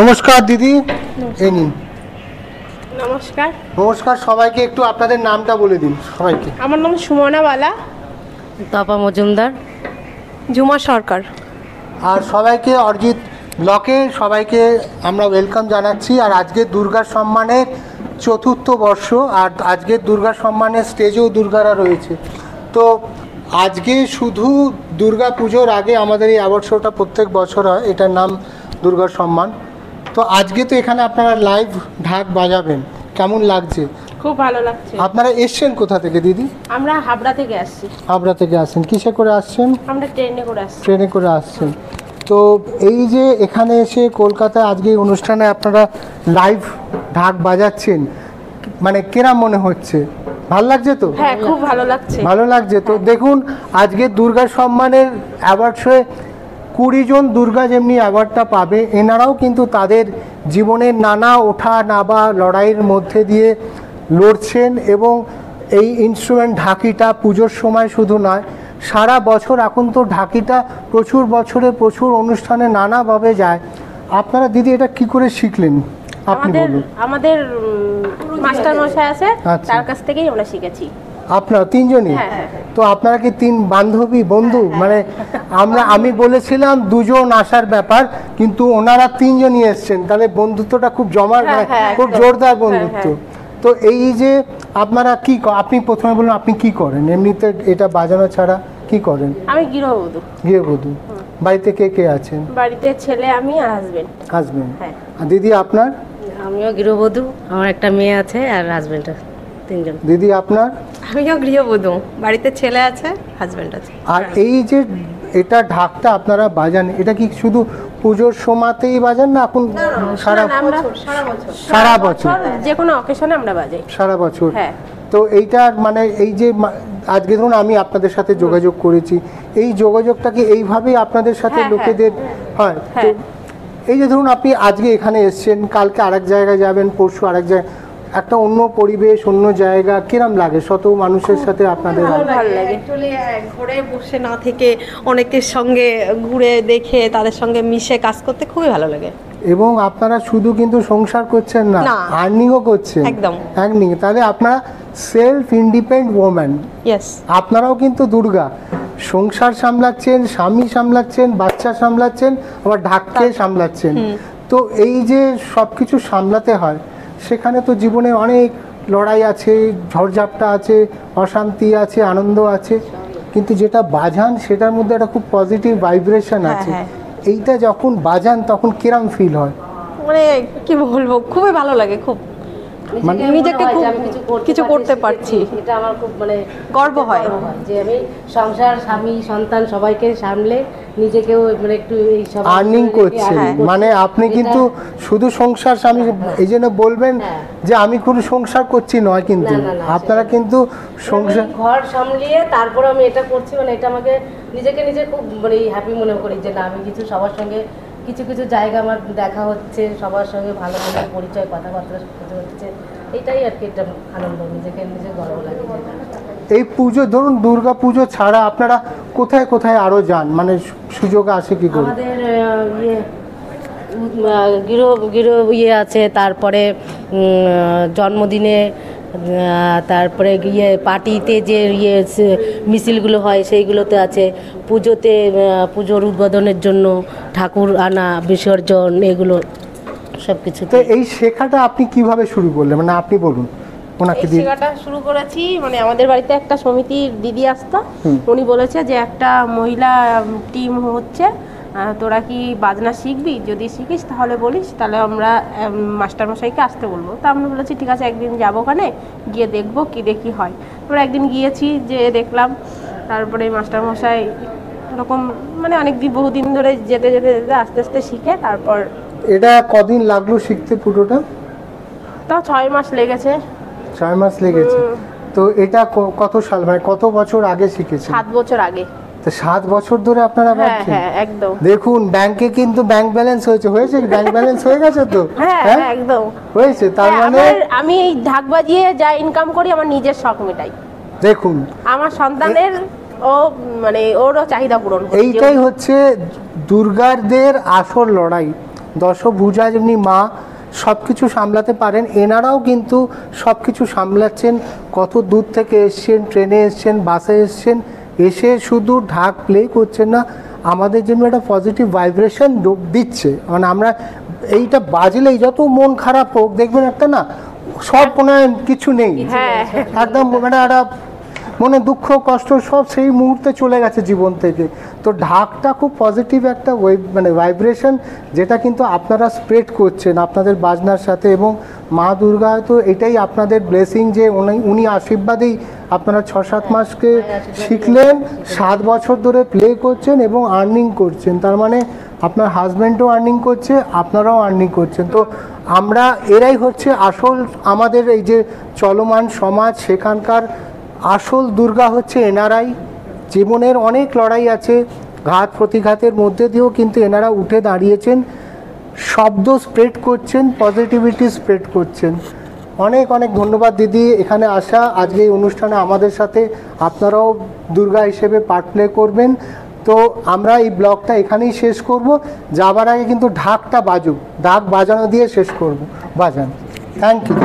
নমস্কার দিদি, এই নিন। নমস্কার। নমস্কার সবাইকে, একটু আপনাদের নামটা বলে দিন সবাইকে। আমার নাম সুমনা বালা, তপা মজুমদার, ঝুমা সরকার। আর সবাইকে অরিজিৎ ব্লকে সবাইকে আমরা ওয়েলকাম জানাচ্ছি। আর আজকের দুর্গা সম্মানের ৪র্থ বর্ষ, আর আজকের দুর্গা সম্মানের স্টেজেও দুর্গারা রয়েছে। তো আজকে শুধু দুর্গা পুজোর আগে আমাদের এই অ্যাওয়ার্ড শোটা প্রত্যেক বছর হয়, এটার নাম দুর্গা সম্মান। তো আজকে তো এখানে আপনারা লাইভ ঢাক বাজাবেন, কেমন লাগছে? খুব ভালো লাগছে। আপনারা এসছেন কোথা থেকে দিদি? আমরা হাবড়া থেকে আসছি। হাবড়া থেকে আসছেন, কিসে করে আসছেন? আমরা ট্রেনে করে আসছি। ট্রেনে করে আসছেন। তো এই যে এখানে এসে কলকাতায় আজকে এই অনুষ্ঠানে আপনারা লাইভ ঢাক বাজাচ্ছেন, মানে কেরাম মনে হচ্ছে? ভালো লাগছে তো? হ্যাঁ, খুব ভালো লাগছে। ভালো লাগছে তো। দেখুন আজকে দুর্গা সম্মানের অ্যাওয়ার্ড শোয়ে 20 জন দুর্গা যেমনি অ্যাওয়ার্ডটা পাবে, এনারাও কিন্তু তাদের জীবনের নানা ওঠা নামা লড়াইয়ের মধ্যে দিয়ে লড়ছেন। এবং এই ইনস্ট্রুমেন্ট ঢাকিটা পুজোর সময় শুধু নয়, সারা বছর এখন তো ঢাকিটা প্রচুর বছরে প্রচুর অনুষ্ঠানে নানাভাবে যায়। আপনারা দিদি এটা কি করে শিখলেন আপনি বলুন। আমাদের মাস্টার মশাই আছে, আচ্ছা। তার কাছ থেকেই আমরা শিখেছি। আপনারা তিনজনই? হ্যাঁ। তো আপনারা কি তিন বান্ধবী বন্ধু? মানে আমি বলেছিলাম দুজন আসার ব্যাপার, কিন্তু ওনারা তিনজনই এসছেন, তাহলে বন্ধুত্বটা খুব জমার, খুব জোরদার বন্ধুত্ব। তো এই যে আপনারা কি আপনি প্রথমে বলুন আপনি কি করেন এমনিতে এটা বাজানো ছাড়া? কি করেন? আমি গৃহবধূ। গৃহবধূ। বাড়িতে কে কে আছেন? বাড়িতে ছেলে, আমি আর হাজবেন্ড। হ্যাঁ। আর দিদি আপনার? আমিও গৃহবধূ, আমার একটা মেয়ে আছে আর হাজবেন্ড আছে, তিনজন। দিদি আপনার? আমিও গৃহবধূ, বাড়িতে ছেলে আছে, হাজবেন্ড আছে। আর এই যে এটা ঢাকটা আপনারা বাজান, এটা কি শুধু পুজোর সময়তেই বাজান না এখন সারা বছর? যে কোনো অকেশনে আমরা বাজাই সারা বছর। হ্যাঁ। তো এইটা মানে এই যে আজকে ধরুন আমি আপনাদের সাথে যোগাযোগ করেছি, এই যোগাযোগটা কি এইভাবেই আপনাদের সাথে লোকেদের হয়? তো এই যে ধরুন আপনি আজকে এখানে এসছেন, কালকে আরেক জায়গায় যাবেন, পরশু আরেক জায়গায়, একটা অন্য পরিবেশ অন্য জায়গা, কিরম লাগে শত মানুষের সাথে আপনাদের? ভালো লাগে। ঘরে বসে না থেকে অনেকের সঙ্গে ঘুরে দেখে তাদের সঙ্গে মিশে কাজ করতে খুবই ভালো লাগে। এবং আপনারা শুধু কিন্তু সংসার করছেন না, আর্নিংও করছেন। একদম আর্নিং, তাহলে আপনারা সেলফ ইন্ডিপেন্ডেন্ট ওম্যান। ইয়েস। আপনারাও কিন্তু দুর্গা, সংসার সামলাচ্ছেন, স্বামী সামলাচ্ছেন, বাচ্চা সামলাচ্ছেন, আবার ঢাককে সামলাচ্ছেন। তো এই যে সব কিছু সামলাতে হয়, সেখানে তো জীবনে অনেক লড়াই আছে, ঝড়ঝাপটা আছে, অশান্তি আছে, আনন্দ আছে, কিন্তু যেটা বাজান সেটার মধ্যে একটা খুব পজিটিভ ভাইব্রেশন আছে। এইটা যখন বাজান তখন কিরম ফিল হয়? মানে কি বলবো, খুবই ভালো লাগে, খুব নিজেকে কিছু করতে পারছি, এটা আমার খুব মানে গর্ব হয় যে আমি সংসার, স্বামী, সন্তান সবাইকে সামলে নিজেকেও মানে একটু এই সব আর্নিং করছেন। মানে আপনি কিন্তু শুধু সংসার স্বামী এই জন্য বলবেন যে আমি কোনো সংসার করছি নয়, কিন্তু আপনারা কিন্তু সংসার ঘর সামলিয়ে তারপর আমি এটা করছি, মানে এটা আমাকে নিজেকে নিজে খুব মানে হ্যাপি মনে করি যে না আমি কিছু সবার সঙ্গে কিছু কিছু জায়গা আমার দেখা হচ্ছে, সবার সঙ্গে ভালো ভালো পরিচয়, কথাবার্তা হচ্ছে, এটাই আর কি একটা আনন্দ, নিজেকে নিজে গর্ব লাগে। এই পুজো ধরুন দুর্গা পুজো ছাড়া আপনারা কোথায় কোথায় আরো যান, মানে সুযোগ আসে কি করে? আমাদের গৃহ আছে, তারপরে জন্মদিনে, তারপরে পার্টিতে যে মিছিলগুলো হয় সেইগুলোতে আছে, পুজোতে পুজোর উদ্বোধনের জন্য ঠাকুর আনা, বিসর্জন, এগুলো সব কিছু। তো এই শেখাটা আপনি কিভাবে শুরু করলেন, মানে আপনি বলুন। ওনাকে দিয়ে শেখাটা শুরু করেছি, মানে আমাদের বাড়িতে একটা সমিতির দিদি আসতো, উনি বলেছে যে একটা মহিলা টিম হচ্ছে, তোরা কি বাজনা শিখবি? যদি শিখিস তাহলে বলিস, তাহলে আমরা মাস্টারমশাইকে আসতে বলবো। তা আমরা বলেছি ঠিক আছে, একদিন যাবো ওখানে, গিয়ে দেখবো কি দেখি হয়। আমরা একদিন গিয়েছি, যে দেখলাম, তারপরে মাস্টারমশাই এরকম মানে অনেক দিন বহুদিন ধরে যেতে যেতে যেতে আস্তে আস্তে শিখে তারপর। এটা কদিন লাগলো শিখতে পুরোটা? তাও 6 মাস লেগেছে। 6 মাস লেগেছে। তো এটা কত সাল, মানে কত বছর আগে শিখেছেন? 7 বছর আগে। তো 7 বছর ধরে আপনারা বাজছেন? হ্যাঁ, একদম। দেখুন ব্যাংকে কিন্তু ব্যাংক ব্যালেন্স হয়েছে ব্যাংক ব্যালেন্স হয়ে গেছে তো? হ্যাঁ, একদম হয়েছে। তার মানে আমি এই ঢাক বাজিয়ে যা ইনকাম করি আমার নিজের শখ মেটাই। দেখুন আমার সন্তানের ও মানে ওরও চাহিদা পূরণ করি। এইটাই হচ্ছে দুর্গাদের আসল লড়াই। দশভুজা যেমনি মা সব কিছু সামলাতে পারেন, এনারাও কিন্তু সব কিছু সামলাচ্ছেন। কত দূর থেকে এসছেন, ট্রেনে এসছেন, বাসে এসছেন, এসে শুধু ঢাক প্লে করছেন না, আমাদের জন্য একটা পজিটিভ ভাইব্রেশন দিচ্ছে। মানে আমরা এইটা বাজলেই যত মন খারাপ হোক, দেখবেন একটা না সব মনে হয় কিছু নেই, একদম মানে একটা মনে দুঃখ কষ্ট সব সেই মুহূর্তে চলে গেছে জীবন থেকে। তো ঢাকটা খুব পজিটিভ একটা মানে ভাইব্রেশন, যেটা কিন্তু আপনারা স্প্রেড করছেন আপনাদের বাজনার সাথে। এবং মা দুর্গা তো এটাই আপনাদের ব্লেসিং যে উনি আশীর্বাদেই আপনারা 6-7 মাসকে শিখলেন, 7 বছর ধরে প্লে করছেন এবং আর্নিং করছেন। তার মানে আপনার হাজব্যান্ডও আর্নিং করছে, আপনারাও আর্নিং করছেন। তো আমরা এরাই হচ্ছে আসল আমাদের এই যে চলমান সমাজ, সেখানকার আসল দুর্গা হচ্ছে এনারাই। জীবনের অনেক লড়াই আছে, ঘাত প্রতিঘাতের মধ্যে দিয়েও কিন্তু এনারা উঠে দাঁড়িয়েছেন, শব্দ স্প্রেড করছেন, পজিটিভিটি স্প্রেড করছেন। অনেক অনেক ধন্যবাদ দিদি এখানে আসা, আজকে এই অনুষ্ঠানে আমাদের সাথে আপনারাও দুর্গা হিসেবে পার্ট প্লে করবেন। তো আমরা এই ব্লগটা এখানেই শেষ করব, যাবার আগে কিন্তু ঢাকটা বাজুক, ঢাক বাজানো দিয়ে শেষ করব। বাজান। Thank you.